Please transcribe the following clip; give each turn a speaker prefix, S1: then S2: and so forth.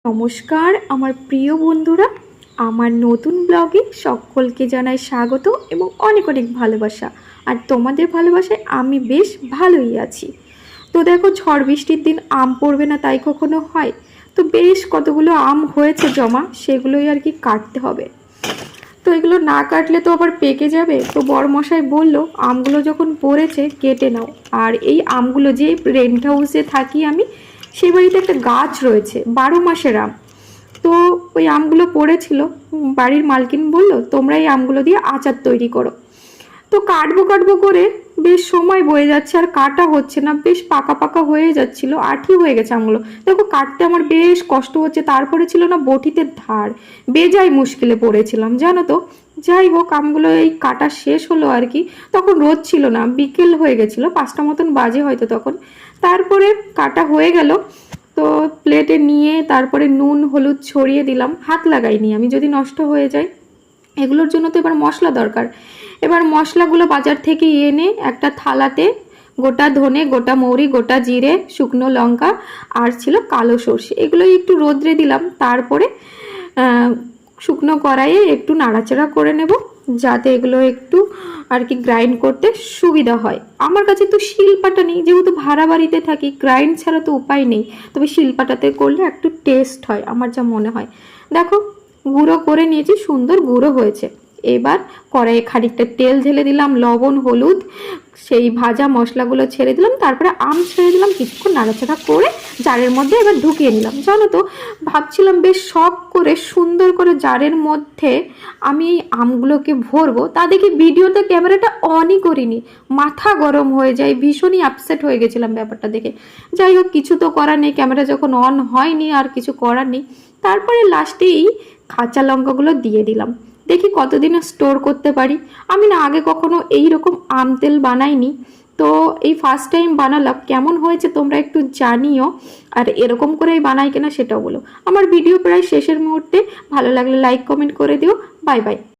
S1: নমস্কার আমার প্রিয় বন্ধুরা, আমার নতুন ব্লগে সকলকে জানাই স্বাগত এবং অনেক অনেক ভালোবাসা। আর তোমাদের ভালোবাসায় আমি বেশ ভালোই আছি। তো দেখো, ঝড় বৃষ্টির দিন আম পড়বে না তাই কখনো হয়? তো বেশ কতগুলো আম হয়েছে জমা, সেগুলোই আর কি কাটতে হবে। তো এগুলো না কাটলে তো আবার পেকে যাবে। তো বড়মশাই বলল আমগুলো যখন পড়েছে কেটে নাও। আর এই আমগুলো, যে রেন্ট হাউসে থাকি আমি, সেই বাড়িতে একটা গাছ রয়েছে 12 মাসের আম। তো ওই আমগুলো পড়েছিল, বাড়ির মালকিন বলল তোমরা এই আমগুলো দিয়ে আচার তৈরি করো। তো কাটবো কাটবো করে বেশ সময় বয়ে যাচ্ছে আর কাটা হচ্ছে না, বেশ পাকা পাকা হয়ে যাচ্ছিল, আঠি হয়ে গেছে আমগুলো। দেখো কাটতে আমার বেশ কষ্ট হচ্ছে, তারপরে ছিল না বটিতে ধার, বেজায় মুশকিলে পড়েছিলাম জানো তো। যাই হোক, আমগুলো এই কাটা শেষ হলো আর কি। তখন রোদ ছিল না, বিকেল হয়ে গেছিলো, 5টা মতন বাজে হয়তো তখন। তারপরে কাটা হয়ে গেল। তো প্লেটে নিয়ে তারপরে নুন হলুদ ছড়িয়ে দিলাম, হাত লাগাইনি আমি, যদি নষ্ট হয়ে যায়। এগুলোর জন্য তো এবার মশলা দরকার। এবার মশলাগুলো বাজার থেকে এনে একটা থালাতে গোটা ধনে, গোটা মৌরি, গোটা জিরে, শুকনো লঙ্কা আর ছিল কালো সর্ষে, এগুলো একটু রোদ্রে দিলাম। তারপরে শুকনো কড়াইয়ে একটু নাড়াচাড়া করে নেব, যাতে এগুলো একটু আর কি গ্রাইন্ড করতে সুবিধা হয়। আমার কাছে তো শিলপাটা নেই, যেহেতু ভাড়া বাড়িতে থাকি, গ্রাইন্ড ছাড়া তো উপায় নেই। তবে শিলপাটাতে করলে একটু টেস্ট হয় আমার যা মনে হয়। দেখো গুঁড়ো করে নিয়েছি, সুন্দর গুঁড়ো হয়েছে। এবার কড়াইয়ে খানিকটা তেল ঢেলে দিলাম, লবণ হলুদ সেই ভাজা মশলাগুলো ছেড়ে দিলাম, তারপরে আম ছেড়ে দিলাম, কিছুক্ষণ নাড়াচাড়া করে জারের মধ্যে এবার ঢুকিয়ে নিলাম। জানো তো, ভাবছিলাম বেশ শখ করে সুন্দর করে জারের মধ্যে আমি এই আমগুলোকে ভরবো, তা দেখি ভিডিওতে ক্যামেরাটা অনই করিনি। মাথা গরম হয়ে যায়, ভীষণই আপসেট হয়ে গেছিলাম ব্যাপারটা দেখে। যাই হোক, কিছু তো করার নেই, ক্যামেরা যখন অন হয়নি আর কিছু করার নেই। তারপরে লাস্টেই কাঁচা লঙ্কাগুলো দিয়ে দিলাম, দেখি কতদিনে স্টোর করতে পারি। আমি না আগে কখনো এই রকম আম তেল বানাইনি, তো এই ফার্স্ট টাইম বানালাম। কেমন হয়েছে তোমরা একটু জানিও, আর এরকম করেই বানাই কিনা সেটাও বলো। আমার ভিডিও প্রায় শেষের মুহূর্তে, ভালো লাগলে লাইক কমেন্ট করে দিও। Bye bye.